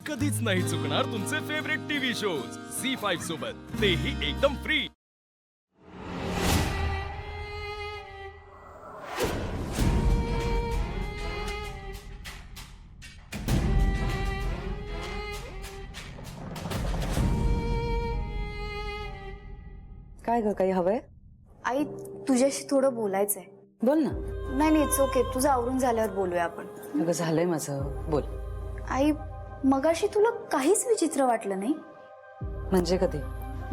कधीच नाही चुकणार तुमचे फेवरेट टीव्ही शोज झी5 सोबत, तेही एकदम फ्री। काय ग, काही हवंय? आई तुझ्याशी थोडं बोलायचंय। बोल ना। नाही इट्स ओके, तुझं आवरून झाल्यावर बोलूया आपण। अगं झालंय माझं, बोल। आई मगाशी तुला काहीच विचित्र वाटलं नाही? म्हणजे कधी?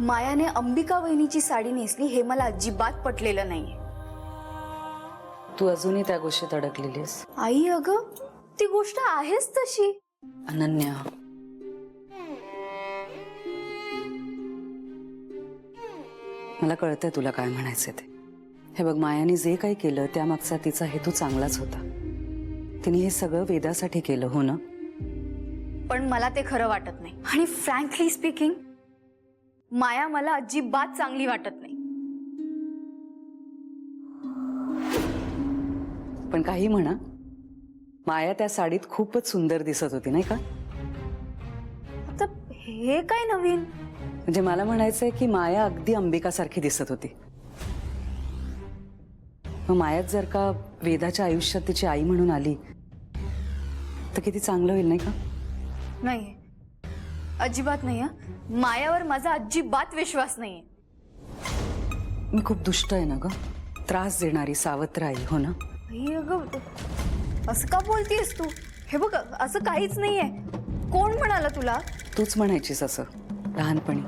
मायाने अंबिका वहिनीची साडी नेसली हे मला अजिबात पटलेलं नाहीये। तू अजूनही त्या गोष्टीत अडकलेलीस। आई अगं ती गोष्ट आहेच तशी। अनन्या, मला कळतंय तुला काय म्हणायचं ते। हे बघ, मायाने जे काही केलं त्यामागचा तिचा हेतू चांगलाच होता। तिने हे सगळं वेदासाठी केलं, हो ना? पण मला ते खरं वाटत नाही। आणि फ्रँकली स्पीकिंग माया मला अजिबात चांगली वाटत नाही। पण काही म्हणा, माया त्या साडीत खूपच सुंदर दिसत होती, नाही का? आता हे काय नवीन? म्हणजे मला म्हणायचंय की माया अगदी अंबिकासारखी दिसत होती। मग मायात जर का वेदाच्या आयुष्यात तिची आई म्हणून आली तर किती चांगलं होईल, नाही का? नाही, अजिबात नाही। मायावर माझा अजिबात विश्वास नाहीये। मी खूप दुष्ट आहे ना ग, त्रास देणारी, सावत्र आई, हो ना? आई अगं असं का बोलतीयस तू? हे बघ असं काहीच नाहीये। कोण म्हणाला तुला? तूच म्हणायचीस असं लहानपणी।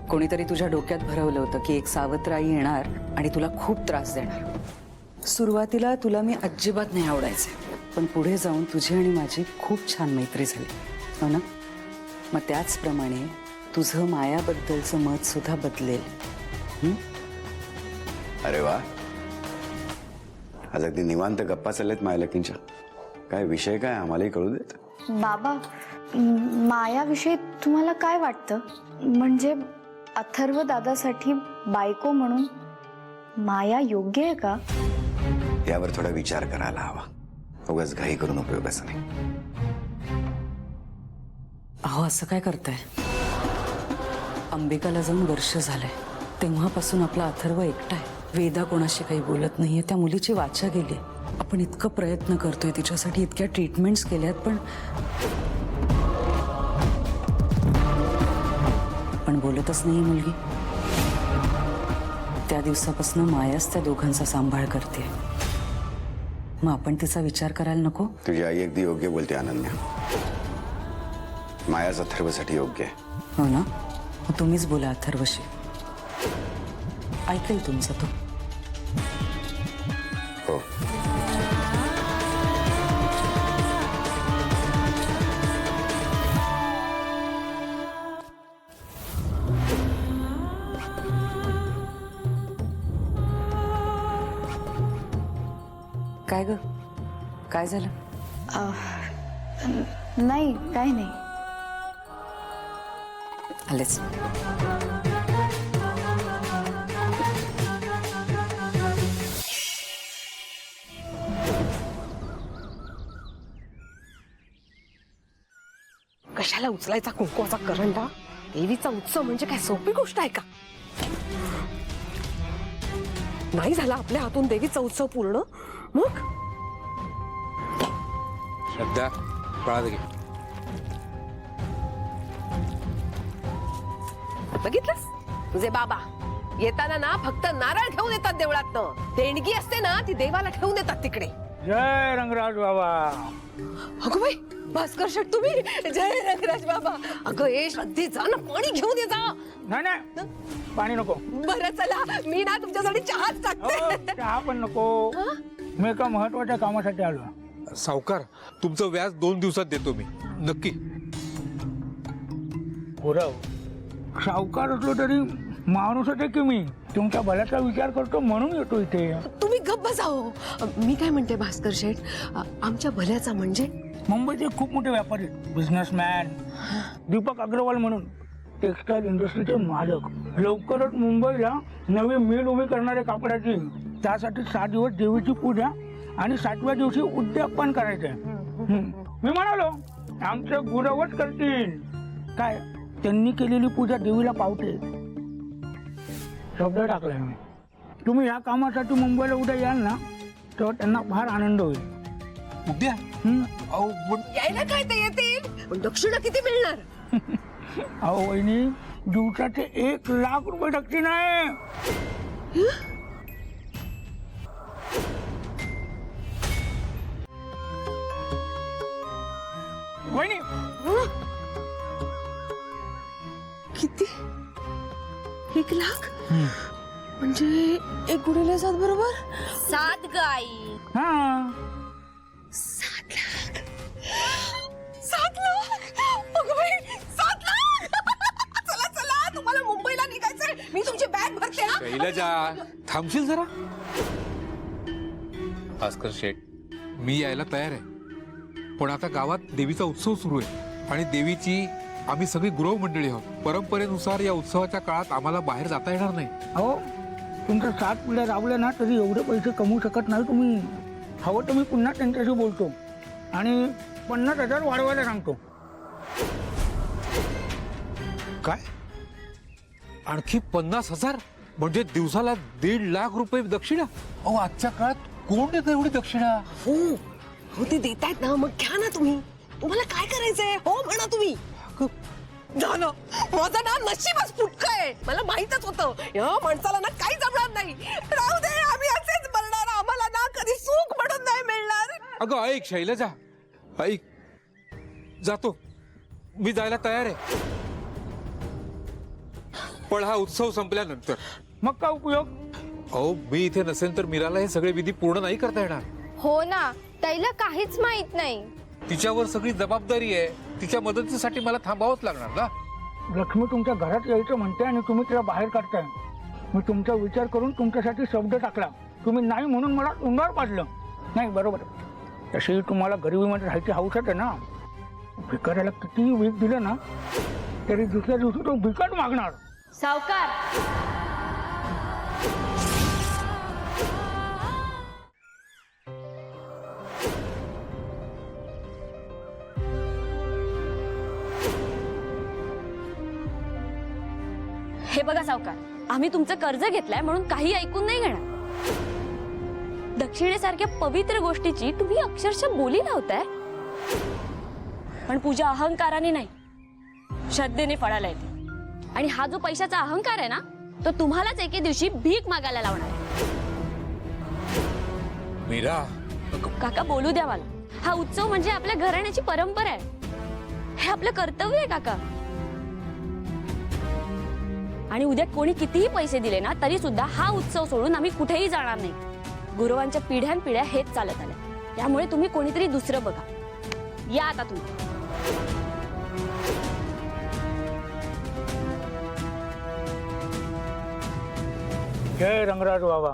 कोणीतरी तुझ्या डोक्यात भरवलं होतं की एक सावत्र आई येणार आणि तुला खूप त्रास देणार। सुरुवातीला तुला मी अजिबात नाही आवडायचे, पण पुढे जाऊन तुझी आणि माझी खूप छान मैत्री झाली, हो ना? मग त्याचप्रमाणे तुझं मायाबद्दलचं मत सुद्धा बदलेल। अरे वा, आज अगदी निवांत गप्पा चालल्यात मायलकींच्या। काय विषय काय आम्हालाही कळू देत। बाबा, मायाविषयी तुम्हाला काय वाटतं? म्हणजे अथर्व दादासाठी बायको म्हणून माया योग्य आहे का? यावर थोडा विचार करायला हवा, उगाच घाई करून उपयोगाचं नाही। अहो असं काय करताय? अंबिकाला जाऊन वर्ष झालंय, तेव्हापासून आपला अथर्व एकटा आहे। वेदा कोणाशी काही बोलत नाहीये, त्या मुलीची वाचा गेली। आपण इतकं प्रयत्न करतोय तिच्यासाठी, इतक्या ट्रीटमेंट्स केल्यात, पण बोलतच नाही मुलगी। त्या दिवसापासून मायाच त्या दोघांचा सांभाळ करते। मग आपण तिचा विचार करायला नको? तुझी आई अगदी योग्य बोलते अनन्या, मायाच अथर्वसाठी योग्य आहे। हो ना? मग तुम्हीच बोला अथर्वशी, ऐकेल तुमचं तो। हो, काय ग, काय झालं? नाही, काय नाही। आलेच। कशाला उचलायचा कुंकवाचा करंडा? देवीचा उत्सव म्हणजे काय सोपी गोष्ट आहे का? नाही झाला आपल्या हातून देवीचा उत्सव पूर्ण, मग श्रद्धा पळा घे। बघितलंस? तुझे बाबा येताना ना फक्त नारळ घेऊन येतात देवळातनं। देणगी असते ना ती देवाला ठेवून येतात तिकडे। जय रंगराज बाबा। अगं बाई, भास्कर शेठ तुम्ही? जय रंगराज बाबा। अगं ए श्रद्धे, जा ना पाणी घेऊन ये जा। नाही पाणी नको। बरं चला, मी ना तुमच्यासाठी चहाच टाकते। चहा पण नको, मी एका महत्वाच्या कामासाठी आलो। सावकार, तुमचं व्याज 2 दिवसात देतो मी, नक्की। गुरव, सावकार असलो तरी माणूसच आहे की मी। तुमच्या भल्याचा विचार करतो म्हणून येतो इथे। तुम्ही गप्प बसाओ। मी काय म्हणते भास्कर शेठ, आमच्या भल्याचा म्हणजे? मुंबईचे खूप मोठे व्यापारी, बिझनेसमॅन दीपक अग्रवाल म्हणून, टेक्सटाईल इंडस्ट्रीचे मालक, लवकरच मुंबईला नवी मिल उभी करणारे कापडाची। त्यासाठी 7 दिवस देवीची पूजा आणि 7व्या दिवशी उद्यापन करायचंय। मी म्हणालो आमचं गुरवच करतील. काय त्यांनी केलेली पूजा देवीला पावते. शब्द टाकलाय मी. तुम्ही या कामासाठी मुंबईला उद्या याल ना तेव्हा त्यांना फार आनंद होईल. उद्या हं? अहो पण यायला काय ते येतील, पण दक्षिणा किती मिळणार? अहो वहिनी, दिवसाचे 1,00,000 रुपये दक्षिणा आहे. वहिनी किती? 1,00,000 म्हणजे 1 गुणिले 7 बरोबर 7 गाई. हा 7,00,000. 7,00,000. अगं बाई, 7,00,000. चला चला, तुम्हाला मुंबईला निघायचंय. मी तुमची बॅग भरते हा. शैलजा थांबशील जरा. भास्कर शेठ, मी यायला तयार आहे, पण आता गावात देवीचा उत्सव सुरू आहे आणि देवीची आम्ही सगळी गृह मंडळी आहोत. परंपरेनुसार या उत्सवाच्या काळात आम्हाला बाहेर जाता येणार नाही. अहो तुमच्या 7 पिढ्या राबल्या ना तरी एवढे पैसे कमवू शकत नाही तुम्ही. हवं तर मी पुन्हा त्यांच्याशी बोलतो आणि 50,000 वाढवायला सांगतो. काय? आणखी 50,000? म्हणजे दिवसाला 1,50,000 रुपये दक्षिणा? अहो आजच्या काळात कोण देतं एवढी दक्षिणा? हो ते देतायत ना, मग घ्या ना तुम्ही. तुम्हाला काय करायचंय? हो म्हणा तुम्ही. झालं, माझं ना नशीबच फुटकं आहे. मला माहितच होतं या माणसाला ना काही जमणार नाही. राहू दे, आम्ही असेच मरणार. आम्हाला ना कधी सुख म्हणून नाही मिळणार. अगं ऐक शैलजा, ऐक, जातो मी, जायला तयार आहे, पण हा उत्सव संपल्यानंतर. मग काय उपयोग? अहो मी इथे नसेल तर मीराला हे सगळे विधी पूर्ण नाही करता येणार. हो ना, ताईला काहीच माहित नाही. तिच्यावर सगळी जबाबदारी आहे. तिच्या मदतीसाठी मला थांबावंच लागणार ना. लक्ष्मी तुमच्या घरात यायचं म्हणते आणि तुम्ही तिला बाहेर काढताय. मी तुमचा विचार करून तुमच्यासाठी शब्द टाकला. तुम्ही नाही म्हणून मला तोंडावर पाडलं. नाही बरोबर, तशी तुम्हाला गरिबीमध्ये राहायची हौस आहे ना. भिकाऱ्याला कितीही वीक दिलं ना तरी दुसऱ्या दिवशी तो भिकट मागणार. सावकार, हे बघा सावकार, आम्ही तुमचं कर्ज घेतलंय म्हणून काही ऐकून नाही घेणार. दक्षिणेसारख्या पवित्र गोष्टीची तुम्ही अक्षरशः बोली लावताय. पण पूजा अहंकाराने नाही, श्रद्धेने फळाला येते. आणि हा जो पैशाचा अहंकार आहे ना, तो तुम्हालाच एके दिवशी भीक मागायला लावणार आहे. मीरा, काका बोलू द्या मला. हा उत्सव म्हणजे आपल्या घराण्याची परंपरा आहे. हे आपलं कर्तव्य आहे काका. आणि उद्या कोणी कितीही पैसे दिले ना तरी सुद्धा हा उत्सव सोडून आम्ही कुठेही जाणार नाही. गुरुवांच्या पिढ्यानपिढ्या हेच चालत आलं. त्यामुळे तुम्ही कोणीतरी दुसरं बघा. या आता तुम्ही. जय रंगराज बाबा.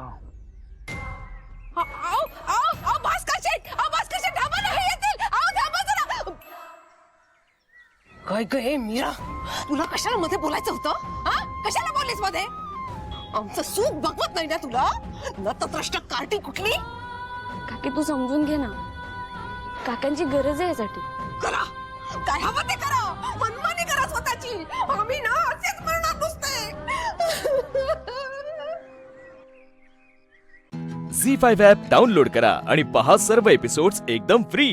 काय गे मीरा, तुला कशाला मध्ये बोलायचं होतं? हा, कशाला बोललीस मध्ये? आमचं सुख बघवत नाही ना तुला? नतद्रष्ट कार्टी कुठली? काकी तू समजून घे ना, काकांची गरज आहे यासाठी. करा, काय हवं ते करा. मनमानी करा स्वतःची. आम्ही ना असेच मरणार नुसते. झी5 ॲप डाउनलोड करा आणि पहा सर्व एपिसोड्स एकदम फ्री.